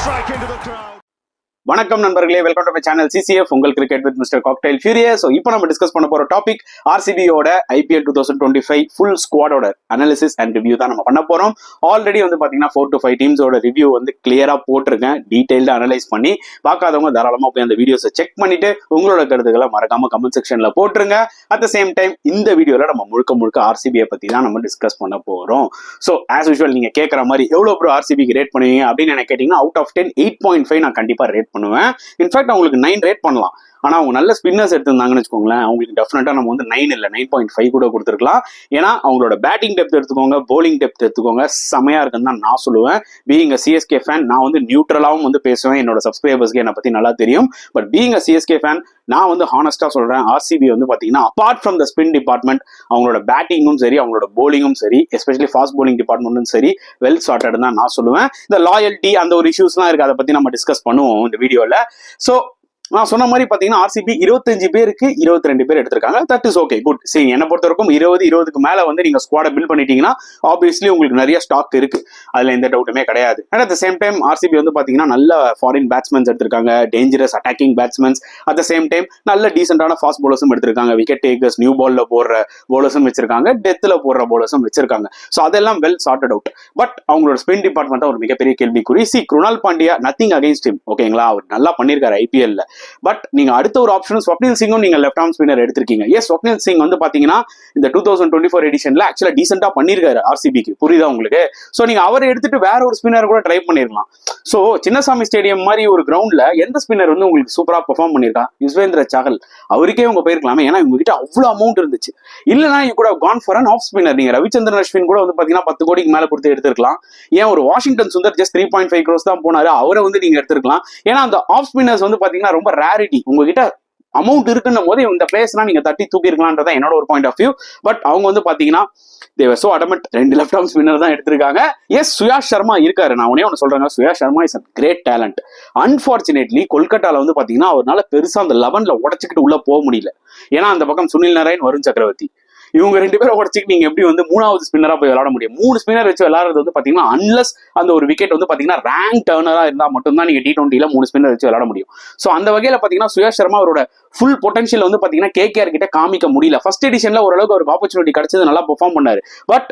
strike into the crowd. வணக்கம் நண்பர்களே, welcome to my channel CCF உங்கள் cricket with mister cocktail furious. So இப்போ நம்ம டிஸ்கஸ் பண்ண போற டாபிக் ஆர்சிபியோட IPL 2025 ஃபுல் ஸ்குவாடோட அனாலிசிஸ் அண்ட் ரிவ்யூ தான் நம்ம பண்ண போறோம். ஆல்ரெடி வந்து பாத்தீங்கன்னா 4 to 5 டீம்ஸோட ரிவ்யூ வந்து கிளியரா போட்டிருக்கேன், டீடைல்டா அனலைஸ் பண்ணி. பார்க்காதவங்க தாராளமா போய் அந்த வீடியோஸை செக் பண்ணிட்டு உங்களோட கருத்துக்களை மறக்காம கமெண்ட் செக்ஷன்ல போட்டுருங்க. அட் த சேம் டைம் இந்த வீடியோல நம்ம முழுக்க ஆர்சிபியை பத்தி தான் நம்ம டிஸ்கஸ் பண்ண போறோம். ஸோ ஆஸ் யூஷுவல் நீங்க கேட்கற மாதிரி எவ்வளவு ப்ரோ ஆர்சிபிக்கு ரேட் பண்ணுவீங்க அப்படின்னு எனக்கு கேட்டீங்கன்னா, அவுட் ஆஃப் 10 8.5 நான் கண்டிப்பா ரேட் பண்ணுவேன். இன்ஃபேக்ட் அவங்களுக்கு 9 ரேட் பண்ணலாம். ஆனா அவங்க நல்ல ஸ்பின்னர்ஸ் எடுத்திருந்தாங்கன்னு வச்சுக்கோங்களேன், அவங்களுக்கு டெஃபினட்டா நம்ம வந்து 9 இல்ல 9.5 கூட கொடுத்துருக்கலாம். ஏன்னா அவங்களோட பேட்டிங் டெப்த் எடுத்துக்கோங்க, போலிங் டெப்த் எடுத்துக்கோங்க, செமையா இருக்குன்னு தான் நான் சொல்லுவேன். பீயிங் அ சிஎஸ்கே ஃபேன் நான் வந்து நியூட்ரலாவும் வந்து பேசுவேன். என்னோட சப்ஸ்கிரைபர்ஸ்க்கு என்னை பத்தி நல்லா தெரியும். But being a CSK fan நான் வந்து ஹானஸ்டா சொல்றேன், ஆர்சிபி வந்து பாத்தீங்கன்னா apart from the spin department, அவங்களோட பேட்டிங்கும் சரி, அவங்களோட போலிங்கும் சரி, எஸ்பெஷலி ஃபாஸ்ட் போலிங் டிபார்ட்மெண்ட்டும் சரி, வெல் சார்ட்டட் தான் நான் சொல்லுவேன். இந்த லாயல்ட்டி அந்த ஒரு இஷ்யூஸ்லாம் இருக்கு, அதை பத்தி நம்ம டிஸ்கஸ் பண்ணுவோம் இந்த வீடியோல. ஸோ நான் சொன்ன மாதிரி பாத்தீங்கன்னா ஆர்சிபி 25 பேருக்கு 22 பேர் எடுத்திருக்காங்க. That is okay, good. சரி, என்ன பொறுத்த வரைக்கும் 20-20க்கு மேல வந்து நீங்க ஸ்குவாட பில்ட் பண்ணிட்டீங்கன்னா ஆப்வியஸ்லி உங்களுக்கு நிறைய ஸ்டாக் இருக்கு, அதுல எந்த டவுட்டுமே கிடையாது. And at the same time RCB வந்து பாத்தீங்கன்னா நல்ல ஃபாரின் பேட்ஸ்மென்ஸ் எடுத்திருக்காங்க, dangerous attacking batsmens. At the same time நல்ல டீசென்டான ஃபாஸ்ட் போலர்ஸும் எடுத்திருக்காங்க, விக்கெட் டேக்கர்ஸ், நியூ பால்ல போடுற போலர்ஸும் வச்சிருக்காங்க, டெத்ல போடுற போலர்ஸும் வச்சிருக்காங்க. ஸோ அதெல்லாம் வெல் சார்ட்டட் அவுட். பட் அவங்களோட ஸ்பின் டிபார்ட்மெண்ட் ஒரு மிகப்பெரிய கேள்விக்குறி. Krunal Pandya, nothing against him, ஓகேங்களா, அவர் நல்லா பண்ணிருக்காரு IPL. பட் நீங்க அடுத்த ஒரு ஆப்ஷன் ஸ்வப்னில் சிங்கும் நீங்க லெஃப்ட் ஆர்ம் ஸ்பின்னர் எடுத்திருக்கீங்க. எஸ், ஸ்வப்னில் சிங் வந்து பாத்தீங்கன்னா இந்த 2024 எடிஷன்ல ஆக்சுவலா டீசென்டா பண்ணிருக்காரு ஆர்சிபிக்கு, புரியுதா உங்களுக்கு? சோ நீங்க அவரை எடுத்துட்டு வேற ஒரு ஸ்பின்னர் கூட ட்ரை பண்ணிருக்கலாம். சோ சின்னசாமி ஸ்டேடியம் மாதிரி ஒரு கிரவுண்ட்ல எந்த ஸ்பின்னர் வந்து உங்களுக்கு சூப்பரா பெர்ஃபார்ம் பண்ணிருக்கா? யுஸ்வேந்திர சாகல், அவருக்கே உங்க போயிருக்கலாமே, ஏன்னா உங்ககிட்ட அவ்வளவு அமௌண்ட் இருந்துச்சு. இல்லனா you could have gone for an off spinner. நீங்க ரவிச்சந்திரன் அஸ்வின் கூட வந்து பாத்தீங்கன்னா 10 கோடிக்கு மேல கொடுத்து எடுத்திருக்கலாம். ஏன் ஒரு வாஷிங்டன் சுந்தர் ஜஸ்ட் 3.5 crores தான் போனாரு, அவரை வந்து நீங்க எடுத்திருக்கலாம். ஏன்னா அந்த ஆஃப் ஸ்பின்னர்ஸ் வந்து பாத்தீங்கன்னா ரொம்ப ரேரிட்டி. உங்ககிட்ட அமௌண்ட் இருக்குன்னும் போது இந்த பிளேஸ்லாம் நீங்க தட்டி தூக்கி இருக்கலாம்ன்றதா என்னோட ஒரு பாயிண்ட் ஆஃப் வியூ. பட் அவங்க வந்து பாத்தீங்கன்னா they were so adamant 2 left arm spinner தான் எடுத்திருக்காங்க. எஸ், சுயாஷ் சர்மா இருக்காரு, நான் ஒண்ணே சொல்றேங்க, Suyash Sharma is a great talent. Unfortunately கொல்கட்டால வந்து பாத்தீங்கன்னா அவரால் பெருசா அந்த 11ல உடச்சிக்கிட்டு உள்ள போக முடியல. ஏன்னா அந்த பக்கம் சுனில் நாராயண், வருண் சக்கரவர்த்தி, இவங்க 2 பேரை உடச்சிட்டு நீங்க எப்படி வந்து 3வது ஸ்பின்னரா போய் விளையாட முடியும்? 3 ஸ்பின்னர் வச்சு விளையாடுறது வந்து பாத்தீங்கன்னா அன்லஸ் அந்த ஒரு விக்கெட் வந்து பாத்தீங்கன்னா ரேங்க் டர்னரா இருந்தா மட்டும்தான் நீங்க T20ல 3 ஸ்பின்னர் வச்சு விளையாட முடியும். சோ அந்த வகையில பாத்தீங்கன்னா சுயாஷ் சர்மா அவரோட ஃபுல் பொட்டன்ஷியல் வந்து பாத்தீங்கன்னா KKR கிட்ட காமிக்க முடியல. ஃபர்ஸ்ட் எடிஷன்ல ஓரளவுக்கு அவருக்கு ஆப்பர்ச்சுனிட்டி கிடைச்சது, நல்லா பெர்ஃபார்ம் பண்ணாரு. பட்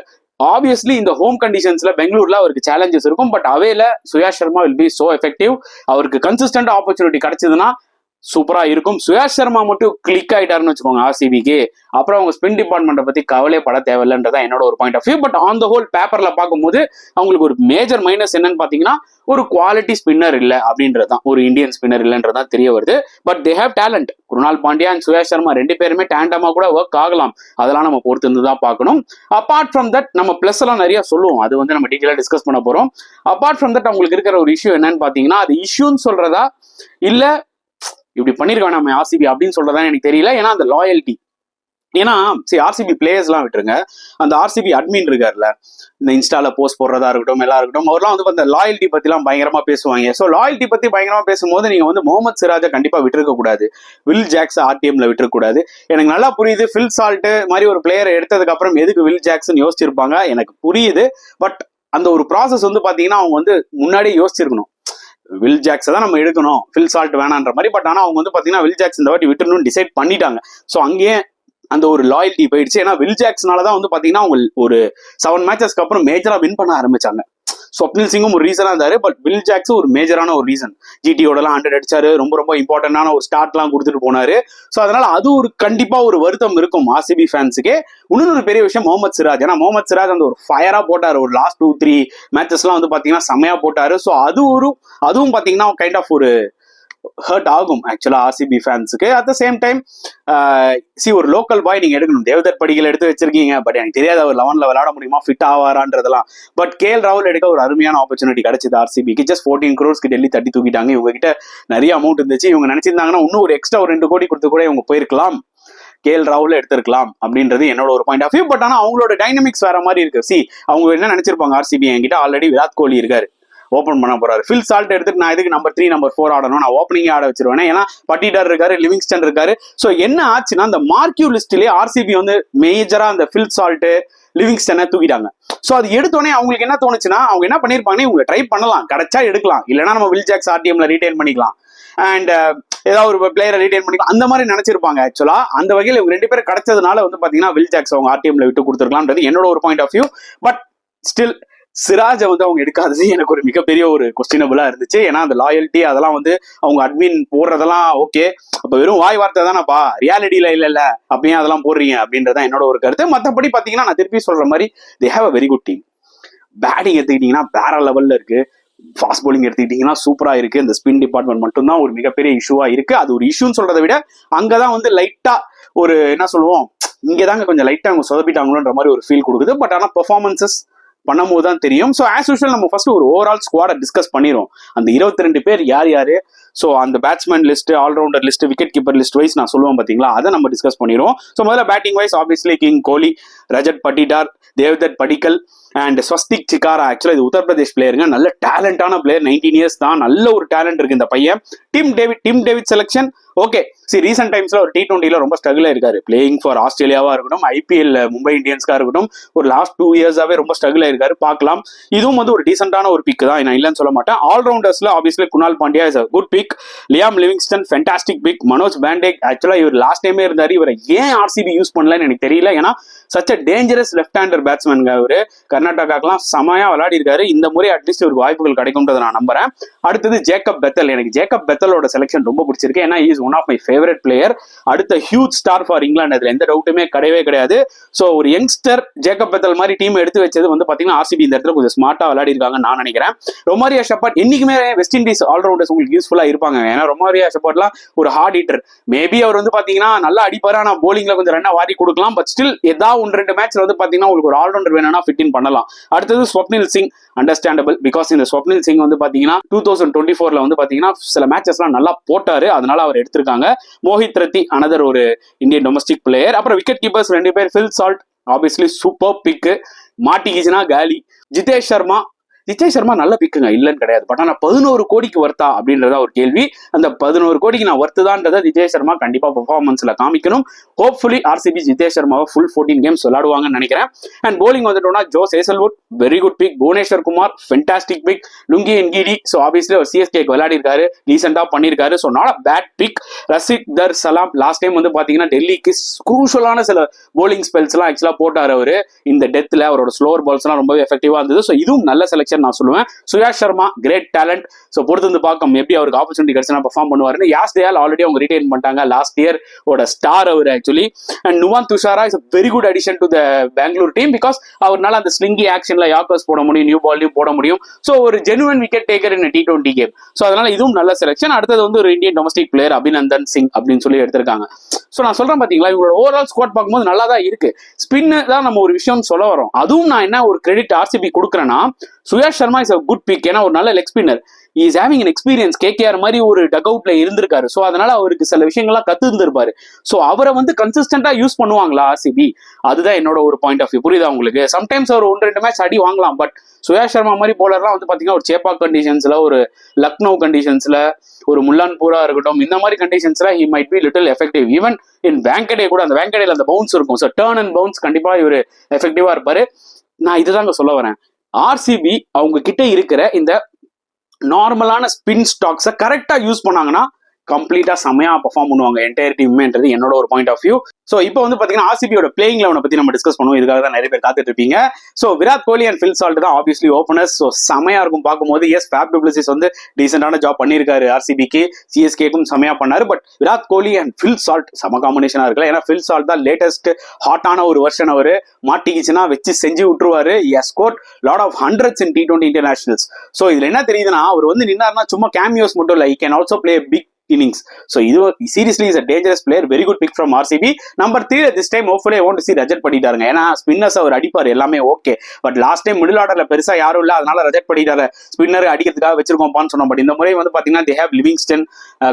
ஆப்வியஸ்லி இந்த ஹோம் கண்டிஷன்ஸ்ல பெங்களூர்ல அவருக்கு சேலஞ்சஸ் இருக்கும். But overall Suyash Sharma will be so effective. அவருக்கு கன்சிஸ்டன்ட் ஆப்பர்ச்சுனிட்டி கிடைச்சதுன்னா சூப்பரா இருக்கும். சுயாஷ் சர்மா மட்டும் கிளிக் ஆயிட்டாருன்னு வச்சுக்கோங்க ஆர்சிபிக்கு, அப்புறம் அவங்க ஸ்பின் டிபார்ட்மெண்ட்டை பத்தி கவலைப்பட தேவையில்லைன்றதா என்னோட ஒரு point of view. But on the whole பேப்பர்ல பார்க்கும்போது அவங்களுக்கு ஒரு மேஜர் மைனஸ் என்னன்னு பாத்தீங்கன்னா ஒரு குவாலிட்டி ஸ்பின்னர் இல்ல அப்படின்றதான், ஒரு இந்தியன் ஸ்பின்னர் இல்லைன்றதான் தெரிய வருது. But they have talent. Krunal Pandya and Suyash Sharma 2 பேருமே டேண்டமா கூட ஒர்க் ஆகலாம், அதெல்லாம் நம்ம பொறுத்து இருந்து தான் பார்க்கணும். அப்பார்ட் ஃப்ரம் தட் நம்ம பிளஸ் எல்லாம் நிறைய சொல்லுவோம், அது வந்து நம்ம டீட்டெயிலா டிஸ்கஸ் பண்ண போறோம். அப்பார்ட் ஃப்ரம் தட் அவங்களுக்கு இருக்கிற ஒரு இஷ்யூ என்னன்னு பாத்தீங்கன்னா, அது இஷ்யூன்னு சொல்றதா இல்ல இப்படி பண்ணிருக்காங்க நம்ம ஆர்சிபி அப்படின்னு சொல்றதா எனக்கு தெரியல. ஏன்னா அந்த லாயல்ட்டி, ஏன்னா சரி ஆர்சிபி பிளேயர்ஸ் எல்லாம் விட்டுருங்க, அந்த ஆர்சிபி அட்மின் இருக்காருல்ல, இந்த இன்ஸ்டால போஸ்ட் போடுறதா இருக்கட்டும், எல்லாம் இருக்கட்டும், அவர்லாம் வந்து அந்த லாயல்ட்டி பத்தி எல்லாம் பயங்கரமா பேசுவாங்க. ஸோ லாயல்ட்டி பத்தி பயங்கரமா பேசும்போது நீங்க வந்து முகமது சிராஜை கண்டிப்பா விட்டுருக்க கூடாது, வில் ஜாக்ஸ் RTMல விட்டுருக்க கூடாது. எனக்கு நல்லா புரியுது, ஃபில் சால்ட் மாதிரி ஒரு பிளேயரை எடுத்ததுக்கு அப்புறம் எதுக்கு வில் ஜாக்சன் யோசிச்சிருப்பாங்க, எனக்கு புரியுது. பட் அந்த ஒரு ப்ராசஸ் வந்து பாத்தீங்கன்னா அவங்க வந்து முன்னாடியே யோசிச்சிருக்கணும், வில் ஜாக்ஸை தான் நம்ம எடுக்கணும், ஃபில் சால்ட் வேணான்ற மாதிரி. பட் ஆனா அவங்க வந்து பாத்தீங்கன்னா வில் ஜாக்ஸ் இந்த வாட்டி விட்டுறணும்னு டிசைட் பண்ணிட்டாங்க. ஸோ அங்கேயே அந்த ஒரு லாயல்ட்டி போயிடுச்சு. ஏன்னா வில் ஜாக்ஸ்னாலதான் வந்து பாத்தீங்கன்னா அவங்க ஒரு 7 மேட்சஸ்க்கு அப்புறம் மேஜரா வின் பண்ண ஆரம்பிச்சாங்க. ஸ்வப்னில் சிங்கும் ஒரு ரீசனா இருந்தாரு, பட் வில் ஜாக்ஸும் ஒரு மேஜரான ஒரு ரீசன். GTOடலாம் 100 அடிச்சாரு, ரொம்ப இம்பார்ட்டன்டான ஒரு ஸ்டார்ட்லாம் கொடுத்துட்டு போனாரு. ஸோ அதனால அது ஒரு கண்டிப்பா ஒரு வருத்தம் இருக்கும் ஆர்சிபி ஃபேன்ஸுக்கு. இன்னொரு பெரிய விஷயம் முகமது சிராஜ். ஏன்னா முகமது சிராஜ் அந்த ஒரு ஃபயரா போட்டாரு, ஒரு லாஸ்ட் 2-3 மேட்சஸ்லாம் வந்து பாத்தீங்கன்னா செம்மையா போட்டாரு. ஸோ அதுவும் பாத்தீங்கன்னா கைண்ட் ஆஃப் ஒரு ஹர்ட் ஆகும் ஆக்சுவலா ஆர்சிபி ஃபேன்ஸுக்கு. அட் த சேம் டைம் ஒரு லோக்கல் பாய் நீங்க எடுக்கணும், தேவதர் படிகள் எடுத்து வச்சிருக்கீங்க. பட் எனக்கு தெரியாது அவர் 11ல விளையாட முடியுமா, ஃபிட் ஆவாரான்றதெல்லாம். பட் KL ராகுல் எடுக்க ஒரு அருமையான ஆப்பர்ச்சுனிட்டி கிடைச்சது ஆர்சிபிக்கு. ஜஸ்ட் 14 crores டெல்லி தட்டி தூக்கிட்டாங்க. இவங்க கிட்ட நிறைய அமௌண்ட் இருந்துச்சு, இவங்க நினைச்சிருந்தாங்கன்னா இன்னும் ஒரு எக்ஸ்ட்ரா ஒரு 2 கோடி கொடுத்து கூட இவங்க போயிருக்கலாம், KL ராகுல் எடுத்திருக்கலாம் அப்படின்றது என்னோட ஒரு பாயிண்ட் ஆஃப் வியூ. பட் ஆனா அவங்களோட டைனமிக்ஸ் வேற மாதிரி இருக்கு. அவங்க என்ன நினைச்சிருப்பாங்க, ஆர்சிபி என்கிட்ட ஆல்ரெடி விராட் கோலி இருக்காரு, ஓபன் பண்ண போறாரு, ஃபில் சால்ட் எடுத்துட்டு நான் இதுக்கு நம்பர் 3 நம்பர் 4 ஆடணும், நான் ஓப்பனிங் ஆட வச்சிருவேன். ஏன்னா பட்டிடர் இருக்காரு, லிவிங்ஸ்டன் இருக்காரு. சோ என்ன ஆச்சுன்னா அந்த மார்க்யூ லிஸ்ட்லயே ஆர்சிபி வந்து மேஜரா அந்த ஃபில் சால்ட் லிவிங்ஸ்டனை தூக்கிட்டாங்க. ஸோ அது எடுத்தோடனே அவங்களுக்கு என்ன தோணுச்சுன்னா, அவங்க என்ன பண்ணிருப்பாங்கன்னா, இவங்க ட்ரை பண்ணலாம், கிடைச்சா எடுக்கலாம், இல்லைன்னா நம்ம வில் ஜாக்ஸ் ஆர்டிஎம்ல ரீடைன் பண்ணிக்கலாம், அண்ட் ஏதாவது ஒரு பிளேயரை ரீடைன் பண்ணிக்கலாம், அந்த மாதிரி நினைச்சிருப்பாங்க. ஆக்சுவலா அந்த வகையில் இவங்க 2 பேரும் கிடைச்சதுனால வந்து பாத்தீங்கன்னா வில் ஜாக்ஸ் அவங்க ஆர்டிஎம்ல விட்டு கொடுத்துருக்கலாம்ன்றது என்னோட ஒரு point of view. But still சிராஜை வந்து அவங்க எடுக்காதது எனக்கு ஒரு மிகப்பெரிய ஒரு கொஸ்டினபிளா இருந்துச்சு. ஏன்னா அந்த லாயல்ட்டி அதெல்லாம் வந்து அவங்க அட்மின் போடுறதெல்லாம் ஓகே, அப்ப வெறும் வாய் வார்த்தை தானப்பா, ரியாலிட்டியில இல்ல அப்படியே அதெல்லாம் போடுறீங்க அப்படின்றதான் என்னோட ஒரு கருத்து. மற்றபடி பாத்தீங்கன்னா நான் திருப்பி சொல்ற மாதிரி they have a very good team. Batting எடுத்துக்கிட்டீங்கன்னா வேற லெவல்ல இருக்கு, ஃபாஸ்ட் பவுலிங் எடுத்துக்கிட்டீங்கன்னா சூப்பரா இருக்கு. இந்த ஸ்பின் டிபார்ட்மெண்ட் மட்டும் தான் ஒரு மிகப்பெரிய இஷ்யூவா இருக்கு. அது ஒரு இஷ்யூன்னு சொல்றதை விட அங்கதான் வந்து லைட்டா ஒரு என்ன சொல்லுவோம், இங்கதாங்க கொஞ்சம் லைட்டா அவங்க சொதப்பிட்டாங்களோன்ற மாதிரி ஒரு ஃபீல் கொடுக்குது. பட் ஆனா பெர்ஃபார்மன்சஸ் பண்ணும்போது தான் தெரியும். ஸோ ஆஸ் யூஷுவல் நம்ம ஃபர்ஸ்ட் ஒரு ஓவரால் ஸ்குவாடை டிஸ்கஸ் பண்ணிடுவோம். அந்த 22 பேர் யார் யாரு, ஸோ அந்த batsman list, allrounder list, wicket keeper list wise நான் சொல்லுவேன் பாத்தீங்களா, அதை நம்ம டிஸ்கஸ் பண்ணிடுவோம். ஸோ முதல்ல batting wise obviously king Kohli, Rajat Patidar, Devdutt Padikkal and Swastik Chikara. Actually இது உத்தரப்பிரதேஷ் பிளேயருங்க, நல்ல டேலண்டான பிளேயர், 19 இயர்ஸ் தான், நல்ல ஒரு டேலண்ட் இருக்கு இந்த பையன். Tim David selection okay. Recent டைம்ஸ்ல ஒரு T20ல ரொம்ப ஸ்ட்ரகிளா இருக்காரு, பிளேயிங் ஃபார் ஆஸ்திரேலியாவா இருக்கட்டும், IPL மும்பை இந்தியன்ஸ்கா இருக்கட்டும், ஒரு லாஸ்ட் 2 இயர்ஸாவே ரொம்ப ஸ்ட்ரகிளா இருக்காரு. பார்க்கலாம், இதுவும் வந்து ஒரு டீசென்டான ஒரு பிக் தான், நான் இல்லைன்னு சொல்ல மாட்டேன். ஆல்ரவுண்டர்ஸ்ல obviously Krunal Pandya is a good pick, Liam Livingstone fantastic pick, Manoj Pande actually இவர் லாஸ்ட் டைமே இருந்தாரு, இவரை ஏன் RCB யூஸ் பண்ணலன்னு எனக்கு தெரியல. ஏன்னா such a dangerous left hander batsman அவரு, கர்நாடகாக்கெல்லாம் செமையா விளையாடி இருக்காரு. இந்த முறை அட்லீஸ்ட் ஒரு வாய்ப்புகள் கிடைக்கும்ன்றதை நான் நம்புறேன். அடுத்தது ஜேக்கப் பெத்தல். எனக்கு ஜேக்கப் பெத்தலோட செலக்ஷன் ரொம்ப பிடிச்சிருக்கு, ஏன்னா is one of my favourite player. அடுத்த ஹியூஜ் ஸ்டார் ஃபார் இங்கிலாந்து, அதுல எந்த டவுட்டுமே கிடையவே கிடையாது. ஸோ ஒரு யங்ஸ்டர் ஜேக்கப் பெத்தல் மாதிரி டீம் எடுத்து வச்சது வந்து பாத்தீங்கன்னா RCB இந்த இடத்துல கொஞ்சம் ஸ்மார்ட்டா விளையாடி இருக்காங்கன்னு நான் நினைக்கிறேன். ரொமாரியா ஷெப்பர்ட் என்னைக்குமே வெஸ்ட் இண்டீஸ் ஆல்ரவுண்டர்ஸ் உங்களுக்கு யூஸ்ஃபுல்லா இருப்பாங்க. ஏன்னா ரொமாரியா ஷெப்பர்ட்லாம் ஒரு ஹார்ட் ஹீட்டர். மேபி அவர் வந்து பாத்தீங்கன்னா நல்லா அடிப்பாரா, நான் போலிங்ல கொஞ்சம் ரன்னா வாரி கொடுக்கலாம். பட் ஸ்டில் ஏதாவது 1-2 மேட்ச்ல வந்து பாத்தீங்கன்னா உங்களுக்கு ஒரு ஆல்ரவுண்டர் வேணும்னா ஃபிட் இன் பண்ணலாம். அடுத்தது ஸ்வப்னில் சிங், அண்டர்ஸ்டாண்டபிள், பிகாஸ் இந்த ஸ்வப்னில் சிங் வந்து பாத்தீங்கன்னா 2024ல வந்து பாத்தீங்கன்னா சில மேட்சஸ்லாம் நல்லா போட்டாரு, அதனால அவர் எடுத்திருக்காங்க. மோஹித் ரத்தி அனதர் ஒரு இந்தியன் டொமஸ்டிக் பிளேயர். அப்புறம் விக்கெட் கீப்பர்ஸ் 2 பேர், ஃபில் சால்ட் ஆப்வியஸ்லி சூப்பர் பிக்கு, மாட்டிக்கிச்சுனா காலி. ஜிதேஷ் சர்மா நல்ல பிக்குங்க, இல்லன்னு கிடையாது. பட் ஆனா 11 கோடிக்கு வர்த்தா அப்படின்றத ஒரு கேள்வி. அந்த 11 கோடிக்கு நான் வர்த்துதான்றத ஜிதேஷ் சர்மா கண்டிப்பா பெர்ஃபார்மன்ஸ்ல காமிக்கணும். ஹோப்ஃபுல்லி RCB ஜிதேஷ் சர்மாவை ஃபுல் 14 கேம்ஸ் விளையாடுவாங்கன்னு நினைக்கிறேன். அண்ட் போலிங் வந்துட்டோம்னா Josh Hazlewood very good pick, Bhuvneshwar Kumar fantastic pick, Lungi Ngidi. So obviously அவர் CSKக்கு விளையாடி இருக்காரு, ரீசெண்டா பண்ணிருக்காரு. So not a bad pick. Rasikh Dar Salam last time வந்து பாத்தீங்கன்னா டெல்லிக்கு குரூஷலான சில போலிங் ஸ்பெல்ஸ் எல்லாம் ஆக்சுவலா போட்டாரு அவரு. இந்த டெத்ல அவரோட ஸ்லோவர் பால்ஸ் எல்லாம் ரொம்பவே எஃபெக்டிவா இருந்தது. ஸோ இதுவும் நல்ல செலக்ஷன் நான் சொல்லுவேன். Suyash Sharma great talent. So பொறுத்து வந்து பார்க்கும் எப்படி அவருக்கு ஆப்பர்ச்சுனிட்டி கிடைச்சா பெர்ஃபார்ம் பண்ணுவாருன்னு. யாஸ் தயால் ஆல்ரெடி அவங்க ரிட்டைன் பண்ணிட்டாங்க, லாஸ்ட் இயர் ஓட ஸ்டார் அவர் actually. And Nuwan Thushara is a very good addition to the Bangalore team, because அவர்னால அந்த ஸ்லிங்கி ஆக்ஷன்ல யாக்கர்ஸ் போட முடியும், நியூ பால்லையும் போட முடியும். சோ ஒரு ஜெனுவன் விக்கெட் டேக்கர் இன் T20 கேம். சோ அதனால இதுவும் நல்ல செலக்ஷன். அடுத்தது வந்து ஒரு Indian domestic player Abhinandan Singh அப்படின்னு சொல்லி எடுத்திருக்காங்க. சோ நான் சொல்றேன் பாத்தீங்களா, இவங்களோட ஓவரால் ஸ்குவாட் பார்க்கும்போது நல்லா தான் இருக்கு. ஸ்பின் தான் நம்ம ஒரு விஷயம் சொல்ல வரோம். அதுவும் நான் என்ன ஒரு கிரெடிட் RCB கொடுக்குறேன்னா, Suyash Sharma is a good pick. ஏன்னா ஒரு நல்ல leg spinner, is having an experience. KKR மாதிரி ஒரு டக் அவுட்ல இருந்திருக்காரு. சோ அதனால அவருக்கு சில விஷயங்கள்லாம் கத்து இருந்திருப்பாரு. சோ அவரை வந்து கன்சிஸ்டன்டா யூஸ் பண்ணுவாங்களா RCB, அதுதான் என்னோட ஒரு பாயிண்ட் ஆஃப் வியூ. புரியுதா உங்களுக்கு? சம்டைம்ஸ் அவர் 1-2 மேட்ச் அடி வாங்கலாம். பட் சுயாஷ் சர்மா மாதிரி போலர்லாம் வந்து பாத்தீங்கன்னா ஒரு சேப்பாக் கண்டிஷன்ஸ்ல, ஒரு லக்னோ கண்டிஷன்ஸ்ல, ஒரு முல்லான்பூரா இருக்கட்டும், இந்த மாதிரி கண்டிஷன்ஸ்ல he might be little effective. Even in Wankhede கூட, அந்த வேங்கடேல அந்த பவுன்ஸ் இருக்கும். ஸோ டர்ன் அண்ட் பவுன்ஸ் கண்டிப்பா இவர் எஃபெக்டிவா இருப்பாரு. நான் இதுதாங்க சொல்ல வரேன். RCB அவங்க கிட்ட இருக்கிற இந்த நார்மலான ஸ்பின் ஸ்டாக்ஸை கரெக்டா யூஸ் பண்ணாங்கன்னா கம்ப்ளீட்டா செமையா பெர்ஃபார்ம் பண்ணுவாங்க என்டையர் டீம்ன்றது என்னோட ஒரு பாயிண்ட் ஆஃப் வியூ. சோ இப்போ வந்து பாத்தீங்கன்னா RCBயோட பிளேயிங் லெவனை பத்தி நம்ம டிஸ்கஸ் பண்ணுவோம். இதுக்காக தான் நிறைய பேர் காத்துட்டு இருப்பீங்க. So Virat Kohli and Phil Salt தான் ஆப்வியஸ்லி ஓபனர்ஸ். சோ செமையா இருக்கும் பார்க்கும்போது. எஸ், ஃபேப் டு பிளஸிஸ் வந்து டீசென்டான ஜாப் பண்ணியிருக்காரு RCBக்கு, CSKக்கும் செமையா பண்ணாரு. But Virat Kohli and Phil Salt செம காம்பினேஷனா இருக்குல்ல. ஏன்னா ஃபில் சால்ட் தான் லேட்டஸ்ட் ஹாட்டான ஒரு வெர்ஷன். அவரு மாட்டிக்கிச்சுன்னா வச்சு செஞ்சு விட்டுருவாரு. Scored lot of hundreds in T20 internationals. So இதுல என்ன தெரியுதுன்னா, அவர் வந்து நின்னாருன்னா சும்மா கேமியோஸ் மட்டும் இல்ல, he can also play a big innings. So இது seriously is a dangerous player, very good pick from RCB. Number 3 at this time hopefully I want to see Rajat படிட்டாருங்க. ஏன்னா spinners அவர் அடிப்பார் எல்லாமே okay. But last time middle ஆர்டர்ல பெருசா யாரும் இல்ல, அதனால ரஜத் படிட்டார ஸ்பின்னர் அடிக்கிறதுக்காக வச்சிருக்கோம்பான்னு சொன்னோம். பட் இந்த முறை வந்து பாத்தீங்கன்னா they have Livingstone,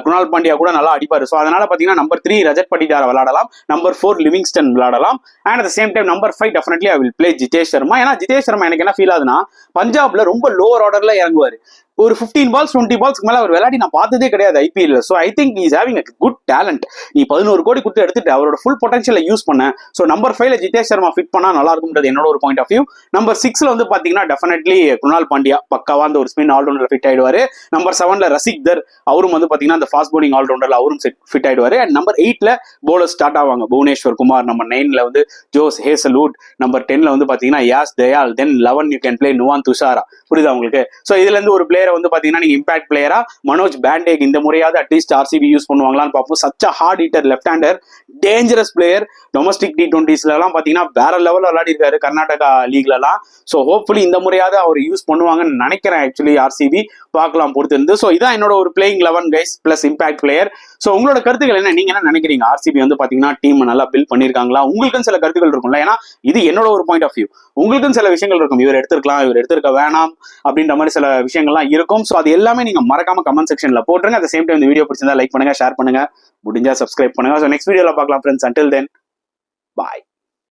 Krunal Pandya கூட நல்லா அடிப்பாரு. சோ அதனால பாத்தீங்கன்னா நம்பர் 3 ரஜத் படிட்டார விளையாடலாம், நம்பர் 4 லிவிங்ஸ்டன் விளையாடலாம். And at same time number 5 definitely I will play Jitesh Sharma. ஏன்னா ஜிதேஷ் சர்மா எனக்கு என்ன ஃபீல் ஆகுதுன்னா, பஞ்சாப்ல ரொம்ப லோவர் ஆர்டர்ல இறங்குவாரு. ஒரு 15 பால்ஸ் 20 பால்ஸ்க்கு மேல அவர் விளையாடி நான் பார்த்ததே கிடையாது IPL. So I think is having a good talent. நீ 11 கோடி கொடுத்து எடுத்துட்டு அவரோட ஃபுல் பொட்டன்ஷியலை யூஸ் பண்ண. ஸோ நம்பர் 5ல ஜிதேஷ் சர்மா ஃபிட் பண்ணா நல்லா இருக்கும்ன்றது என்னோட ஒரு பாயிண்ட் ஆஃப் வியூ. நம்பர் 6ல வந்து பாத்தீங்கன்னா டெஃபினெட்லி குணால் பாண்டியா பக்காவா அந்த ஒரு ஸ்பின் ஆல்ரவுண்டர் ஃபிட் ஆயிடுவாரு. நம்பர் 7ல ரசிக் தர், அவரும் வந்து பாத்தீங்கன்னா அந்த ஃபாஸ்ட் பவுலிங் ஆல்ரவுண்டர்ல அவரும் ஃபிட் ஆயிடுவாரு. அண்ட் நம்பர் 8ல போலர் ஸ்டார்ட் ஆவாங்க புவனேஸ்வர் குமார். நம்பர் 9ல வந்து ஜோஸ் ஹேசல்வுட். நம்பர் 10ல வந்து பாத்தீங்கன்னா யாஸ் தயால். தென் 11 you can play Nuwan Dushara. புரியுதா உங்களுக்கு? ஸோ இதுல இருந்து ஒரு பிளேயரை வந்து பாத்தீங்கன்னா நீங்க இம்பாக்ட் பிளேயரா மனோஜ் பேண்டேக் இந்த முறையாவது அட்லீஸ்ட் ஆர்சிபி யூஸ் பண்ணுவாங்களான்னு பார்ப்போம். Such a hard hitter left hander, dangerous player. Domestic T20s எல்லாம் பாத்தீங்கன்னா வேற லெவல் விளையாடி இருக்காரு கர்நாடகா லீக்ல எல்லாம். ஸோ ஹோப்ஃபுல்லி இந்த முறையாவது அவர் யூஸ் பண்ணுவாங்கன்னு நினைக்கிறேன். ஆக்சுவலி ஆர்சிபி பார்க்கலாம் பொறுத்து இருந்து. ஸோ இதான் என்னோட ஒரு playing 11 guys plus impact player. So உங்களோட கருத்துக்கள் என்ன? நீங்க என்ன நினைக்கிறீங்க? ஆர்சிபி வந்து பாத்தீங்கன்னா டீம் நல்லா பில்ட் பண்ணிருக்காங்களா? உங்களுக்கும் சில கருத்துக்கள் இருக்கும்ல, ஏன்னா இது என்னோட ஒரு பாயிண்ட் ஆஃப் வியூ. உங்களுக்கும் சில விஷயங்கள் இருக்கும், இவர் எடுத்திருக்கலாம் இவர் எடுத்திருக்க வேணாம் அப்படின்ற மாதிரி சில விஷயங்கள்லாம் இருக்கும். ஸோ அது எல்லாமே நீங்க மறக்காம கமெண்ட் செக்ஷன்ல போட்டுருங்க. அட் சேம் டைம் இந்த வீடியோ பிடிச்சிருந்தா லைக் பண்ணுங்க, ஷேர் பண்ணுங்க, முடிஞ்சா சப்ஸ்கிரைப் பண்ணுங்க. ஸோ நெக்ஸ்ட் வீடியோல பார்க்கலாம் ஃப்ரெண்ட்ஸ். அன்டில் தென் பாய்.